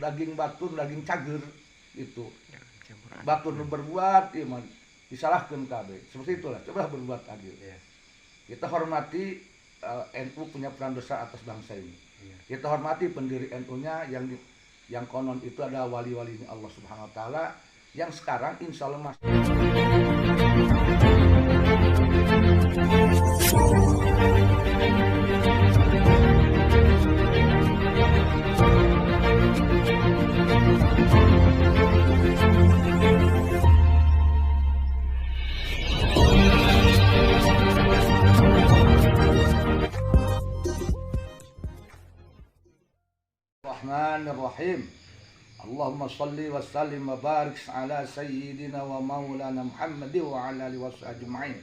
daging batur daging cager itu batur nu berbuat iman disalahkan KB seperti itulah. Coba berbuat adil. Kita hormati NU punya peran besar atas bangsa ini. Kita hormati pendiri NU-nya yang konon itu adalah wali-walinya Allah Subhanahu Wa Taala yang sekarang insya Allah masih. Bismillahirrahmanirrahim. Allahumma salli wa sallim wa barik ala sayyidina wa maulana Muhammad wa ala alihi wasajma'in.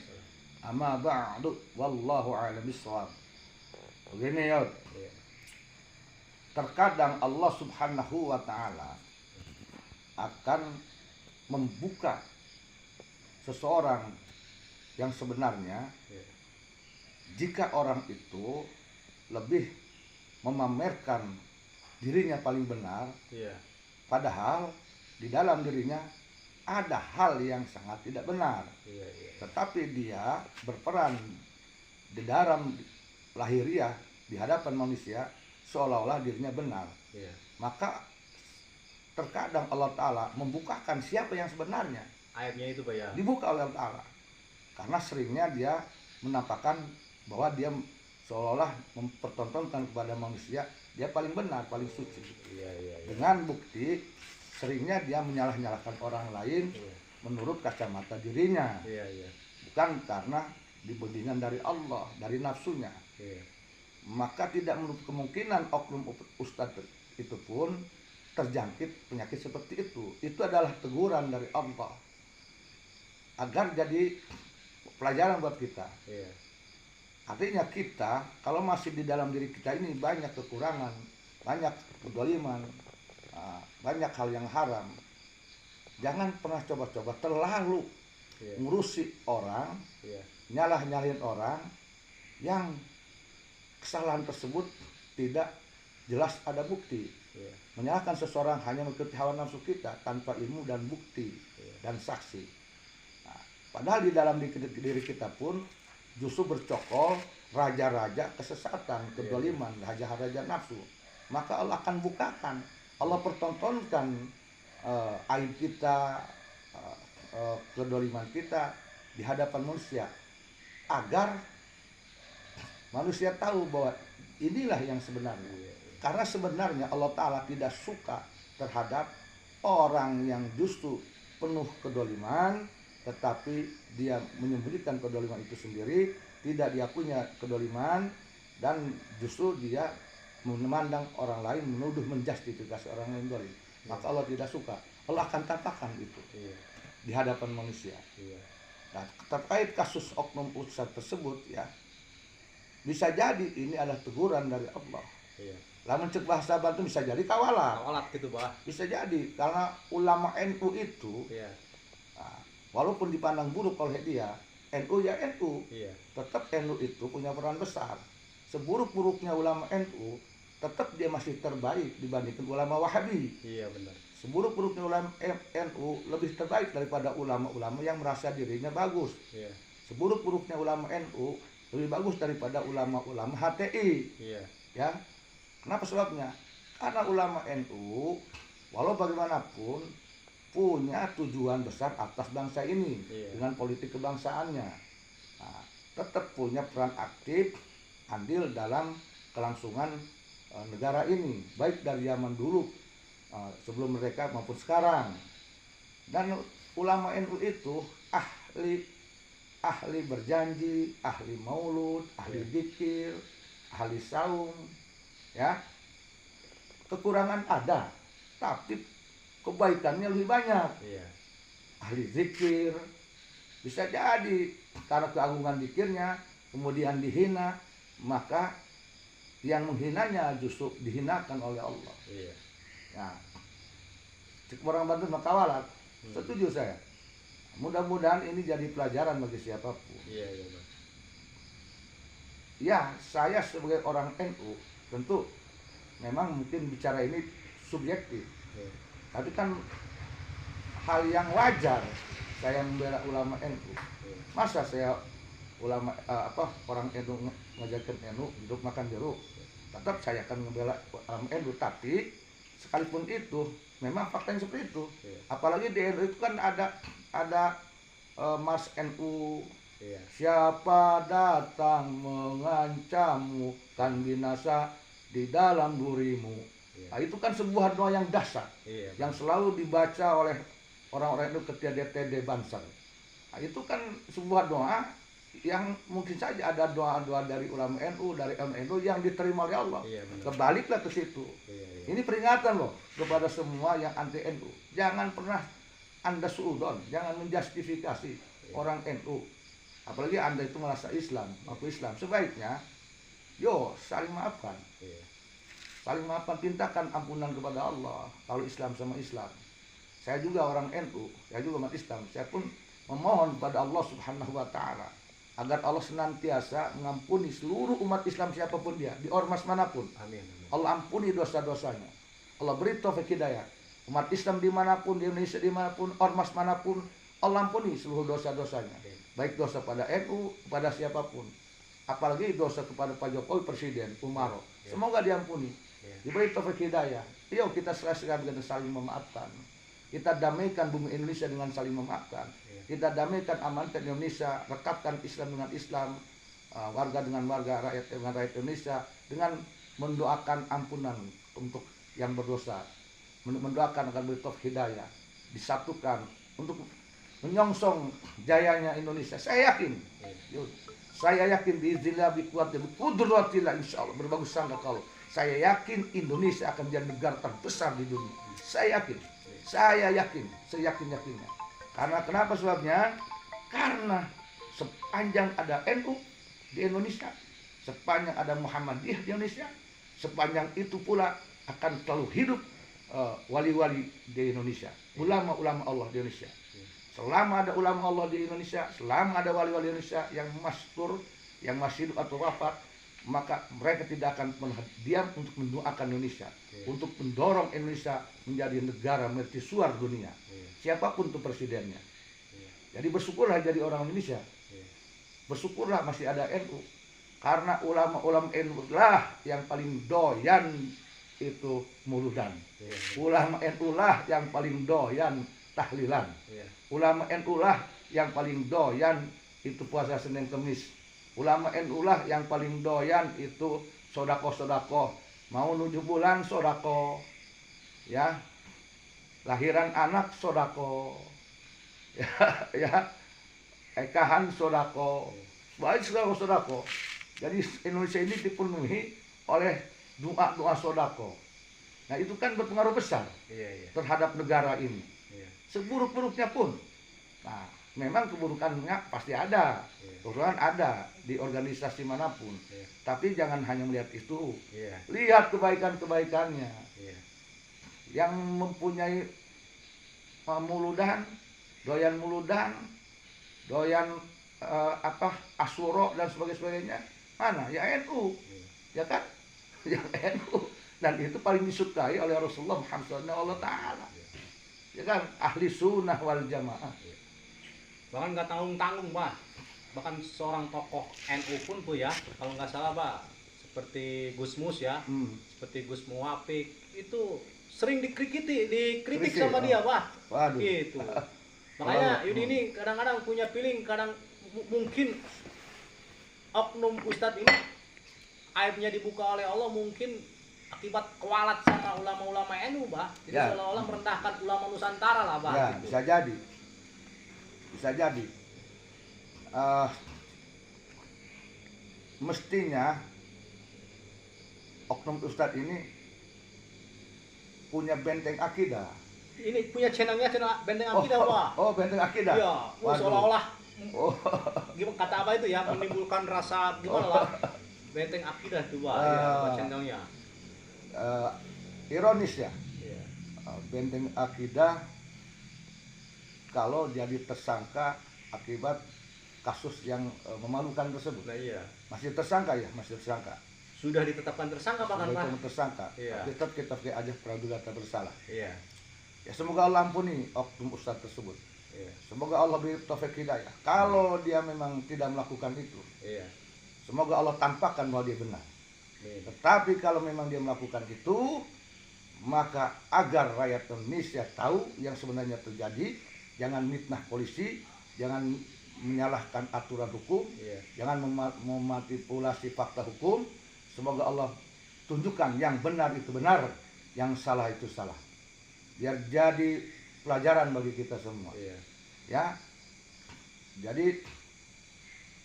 Amma ba'du wallahu a'lam bishawab. Begini ya. Terkadang Allah Subhanahu wa taala akan membuka seseorang yang sebenarnya jika orang itu lebih memamerkan dirinya paling benar, padahal di dalam dirinya ada hal yang sangat tidak benar, tetapi dia berperan di dalam lahiriah di hadapan manusia seolah-olah dirinya benar. Maka terkadang Allah Ta'ala membukakan siapa yang sebenarnya. Ayatnya itu Pak ya? Dibuka oleh Allah Ta'ala karena seringnya dia menampakkan bahwa dia seolah-olah mempertontonkan kepada manusia dia paling benar, paling suci. Dengan bukti seringnya dia menyalah-nyalahkan orang lain menurut kacamata dirinya, bukan karena dibimbingan dari Allah, dari nafsunya. Maka tidak menutup kemungkinan oknum ustadz itu pun terjangkit penyakit seperti itu. Itu adalah teguran dari Allah agar jadi pelajaran buat kita. Artinya kita kalau masih di dalam diri kita ini banyak kekurangan, banyak kezaliman, banyak hal yang haram, jangan pernah coba-coba terlalu ngurusi orang, nyalah-nyalahin orang yang kesalahan tersebut tidak jelas ada bukti. Menyalahkan seseorang hanya mengikuti hawa nafsu kita tanpa ilmu dan bukti dan saksi. Nah, padahal di dalam diri kita pun justru bercokol raja-raja kesesatan, kedoliman, raja-raja nafsu. Maka Allah akan bukakan, Allah pertontonkan aib kita, kedoliman kita di hadapan manusia agar manusia tahu bahwa inilah yang sebenarnya. Karena sebenarnya Allah Ta'ala tidak suka terhadap orang yang justru penuh kedoliman, tetapi dia menyembunyikan kedoliman itu sendiri, tidak diakuinya kedoliman, dan justru dia memandang orang lain, menuduh, menjustifikasi orang lain dolim. Maka Allah tidak suka. Allah akan tampakkan itu di hadapan manusia. Nah, terkait kasus oknum ustadz tersebut ya, bisa jadi ini adalah teguran dari Allah. Lamun cek bahasa Bantu bisa jadi kawalat gitu Pak. Bisa jadi karena ulama NU itu walaupun dipandang buruk oleh dia, NU ya NU, tetap NU itu punya peran besar. Seburuk-buruknya ulama NU, tetap dia masih terbaik dibandingkan ulama Wahabi. Benar. Seburuk-buruknya ulama NU lebih terbaik daripada ulama-ulama yang merasa dirinya bagus. Seburuk-buruknya ulama NU lebih bagus daripada ulama-ulama HTI. Ya, kenapa sebabnya? Karena ulama NU, walau bagaimanapun punya tujuan besar atas bangsa ini dengan politik kebangsaannya. Nah, tetap punya peran aktif andil dalam kelangsungan negara ini, baik dari zaman dulu sebelum mereka maupun sekarang. Dan ulama NU itu ahli berjanji, ahli maulud, ahli zikir, ahli saum, ya. Kekurangan ada, tapi kebaikannya lebih banyak. Ahli zikir bisa jadi karena keagungan zikirnya kemudian dihina, maka yang menghinanya justru dihinakan oleh Allah. Nah, orang Banten makawalat, setuju saya. Mudah-mudahan ini jadi pelajaran bagi siapapun. Ya, saya sebagai orang NU tentu memang mungkin bicara ini subjektif. Tapi kan hal yang wajar saya membela ulama NU. Masa saya ulama orang NU ngajarkan NU hidup makan jeruk, tetap saya akan membela ulama NU. Tapi sekalipun itu memang faktanya seperti itu. Apalagi di NU itu kan ada Mas NU, siapa datang mengancammu kan binasa di dalam durimu. Nah, itu kan sebuah doa yang dahsyat, yang selalu dibaca oleh orang-orang itu ketika DTD Banser. Nah, itu kan sebuah doa yang mungkin saja ada doa-doa dari ulama NU, dari NU yang diterima oleh Allah. Kebaliklah ke situ. Ini peringatan loh kepada semua yang anti NU. Jangan pernah Anda suudon, jangan menjustifikasi orang NU. Apalagi Anda itu merasa Islam, aku Islam. Sebaiknya, saling maafkan. Saling maafkan, mintakan ampunan kepada Allah. Kalau Islam sama Islam. Saya juga orang NU, saya juga umat Islam. Saya pun memohon kepada Allah Subhanahu wa Ta'ala agar Allah senantiasa mengampuni seluruh umat Islam siapapun dia, di ormas manapun. Amin. Allah ampuni dosa-dosanya. Allah beri taufik hidayah. Umat Islam dimanapun, di Indonesia dimanapun, ormas manapun, Allah ampuni seluruh dosa-dosanya. Baik dosa pada NU, pada siapapun. Apalagi dosa kepada Pak Jokowi, Presiden, Umaro. Semoga diampuni. Diberi taufik hidayah. Yuk kita selesaikan dengan saling memaafkan. Kita damaikan bumi Indonesia dengan saling memaafkan. Kita damaikan, amankan Indonesia, rekatkan Islam dengan Islam, warga dengan warga, rakyat dengan rakyat Indonesia, dengan mendoakan ampunan untuk yang berdosa, mendoakan agar beri taufik hidayah, disatukan untuk menyongsong jayanya Indonesia. Saya yakin biiznillah, biquwwatillah, biqudratillah, insyaallah, berbagus sangka kalau saya yakin Indonesia akan menjadi negara terbesar di dunia. Saya yakin, seyakin-yakinnya. Karena kenapa sebabnya? Karena sepanjang ada NU di Indonesia, sepanjang ada Muhammadiyah di Indonesia, sepanjang itu pula akan selalu hidup wali-wali di Indonesia, ulama-ulama Allah di Indonesia. Selama ada ulama Allah di Indonesia, selama ada wali-wali Indonesia yang mastur, yang masih hidup atau wafat, maka mereka tidak akan pernah diam untuk mendoakan Indonesia, untuk mendorong Indonesia menjadi negara mercusuar dunia, siapapun itu presidennya. Jadi bersyukurlah jadi orang Indonesia, bersyukurlah masih ada NU, karena ulama-ulama NU lah yang paling doyan itu muludan, ulama NU lah yang paling doyan tahlilan, ulama NU lah yang paling doyan itu puasa Senin Kemis. Ulama NU lah yang paling doyan itu sodako-sodako. Mau 7 bulan sodako, ya, lahiran anak sodako, ya, ekahan sodako, baik sodako. Jadi Indonesia ini dipenuhi oleh doa-doa sodako. Nah itu kan berpengaruh besar terhadap negara ini. Seburuk-buruknya pun. Nah, memang keburukannya pasti ada, keburukan ada di organisasi manapun. Tapi jangan hanya melihat itu, lihat kebaikan-kebaikannya. Yang mempunyai muludan, doyan asuro dan sebagainya, mana? Ya NU, ya kan? Ya NU. Dan itu paling disukai oleh Rasulullah Muhammad SAW. Ya kan? Ahli sunnah wal jamaah. Bahkan nggak tanggung-tanggung, Pak. Bahkan seorang tokoh NU pun Bu ya, kalau nggak salah Pak, seperti Gus Mus ya, seperti Gus Muwafik itu sering dikritik sama dia, Pak. Waduh. Gitu. Makanya Yudi ini kadang-kadang punya feeling, mungkin oknum Ustadz ini aibnya dibuka oleh Allah mungkin akibat kewalat sama ulama-ulama NU, Pak. Jadi seolah-olah merendahkan ulama Nusantara lah, Pak. Ya, gitu. Bisa jadi. Mestinya oknum Ustadz ini punya benteng akidah. Ini punya channel benteng akidah, Pak. Oh, benteng akidah. Iya, seolah-olah gimana kata apa itu ya, menimbulkan rasa gimana lah. Benteng akidah tuh, Pak. Ya, channelnya. Ironis ya. Benteng akidah kalau jadi tersangka akibat kasus yang memalukan tersebut. Nah, iya. Masih tersangka ya, masih tersangka. Sudah ditetapkan tersangka bahkan Pak. Sudah tersangka. Iya. Tetap kita pakai ajas praduga tak bersalah. Iya. Ya semoga Allah ampuni oknum ustadz tersebut. Iya. Semoga Allah beri taufik hidayah. Kalau dia memang tidak melakukan itu, Iya. semoga Allah tampakkan bahwa dia benar. Amin. Tetapi kalau memang dia melakukan itu, maka agar rakyat Indonesia tahu yang sebenarnya terjadi, jangan mitnah polisi, jangan menyalahkan aturan hukum, Iya. jangan memanipulasi fakta hukum. Semoga Allah tunjukkan yang benar itu benar, yang salah itu salah. Biar jadi pelajaran bagi kita semua. Iya. Ya. Jadi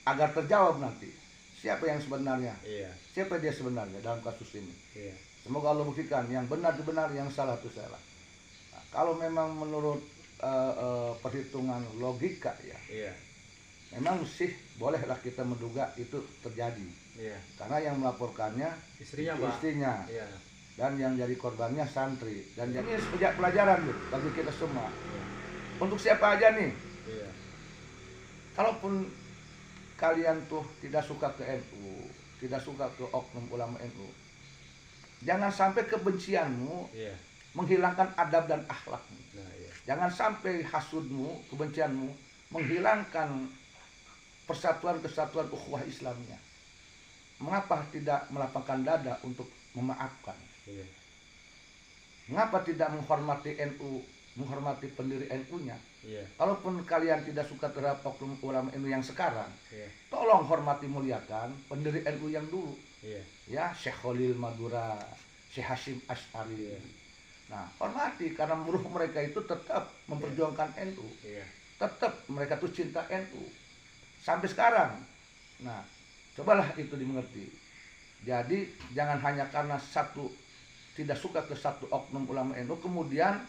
agar terjawab nanti siapa yang sebenarnya, Iya. siapa dia sebenarnya dalam kasus ini. Iya. Semoga Allah buktikan yang benar itu benar, yang salah itu salah. Nah, kalau memang menurut perhitungan logika ya, Iya. memang sih bolehlah kita menduga itu terjadi. Iya. Karena yang melaporkannya Istrinya, itu Pak. istrinya, Iya. dan yang jadi korbannya santri. Dan ini sejak pelajaran gitu, bagi kita semua. Iya. Untuk siapa aja nih, Iya. kalaupun kalian tuh tidak suka ke NU, tidak suka ke oknum ulama NU, jangan sampai kebencianmu Iya. menghilangkan adab dan akhlakmu. Nah, iya. Jangan sampai hasudmu, kebencianmu menghilangkan persatuan kesatuan ukhuwah Islamnya. Mengapa tidak melapangkan dada untuk memaafkan? Iya. Mengapa tidak menghormati NU, menghormati pendiri NU-nya? Iya. Kalaupun kalian tidak suka terhadap oknum ulama NU yang sekarang, Iya. tolong hormati muliakan pendiri NU yang dulu. Iya. Ya, Syekh Khalil Madura, Syekh Hashim Asy'ari. Iya. Nah, hormati karena ruh mereka itu tetap memperjuangkan NU. Iya. Tetap mereka tuh cinta NU. Sampai sekarang. Nah, cobalah itu dimengerti. Jadi, jangan hanya karena satu tidak suka ke satu oknum ulama NU kemudian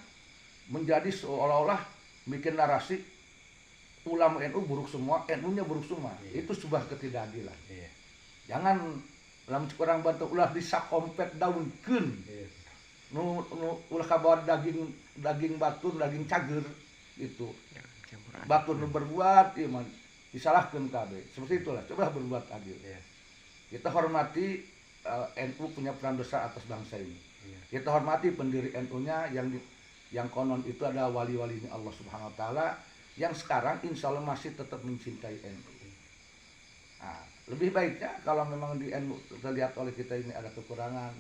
menjadi seolah-olah bikin narasi ulama NU buruk semua, NU-nya buruk semua. Iya. Itu sebuah ketidakadilan. Iya. Jangan dalam orang bantu ulah disakompet daunkeun. Iya. Nu ulah kabawa daging batur, daging cager gitu. Batur nu berbuat ieu mah disalahkeun kabeh. Seperti itulah, coba berbuat adil. Iya. Kita hormati NU punya peran besar atas bangsa ini. Iya. Kita hormati pendiri NU-nya yang konon itu adalah wali-walinya Allah Subhanahu wa taala yang sekarang insya Allah masih tetap mencintai NU. Nah, lebih baiknya kalau memang di NU terlihat oleh kita ini ada kekurangan,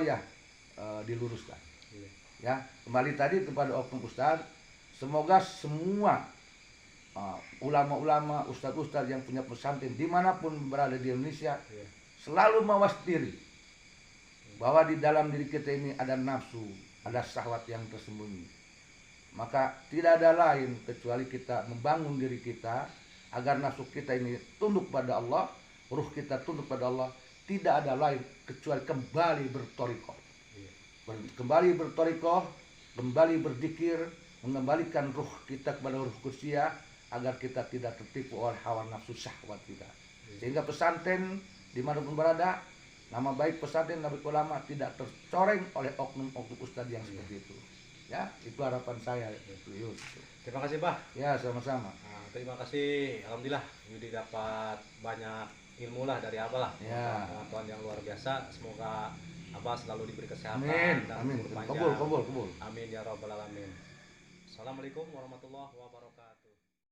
ya diluruskan. Iya. Ya, kembali tadi kepada oknum ustaz, semoga semua ulama-ulama, ustaz-ustaz yang punya pesantren dimanapun berada di Indonesia Iya. selalu mawas diri bahwa di dalam diri kita ini ada nafsu, ada syahwat yang tersembunyi. Maka tidak ada lain kecuali kita membangun diri kita agar nafsu kita ini tunduk pada Allah, ruh kita tunduk pada Allah. Tidak ada lain kecuali kembali bertorikoh, kembali bertorikoh, kembali berzikir, mengembalikan ruh kita kepada ruh kursia agar kita tidak tertipu oleh hawa nafsu syahwat kita. Sehingga pesantren dimanapun berada, nama baik pesantren, nama baik ulama tidak tercoreng oleh oknum-oknum ustadz yang seperti itu. Ya, itu harapan saya. Terima kasih, Pak. Ya, sama-sama. Nah, terima kasih. Alhamdulillah Yudi dapat banyak ilmu lah dari Abah lah. Ya. Pengetahuan yang luar biasa. Semoga Abah selalu diberi kesehatan Amin. dan Amin. umur panjang. Kabul. Amin ya rabbal alamin. Assalamualaikum warahmatullahi wabarakatuh.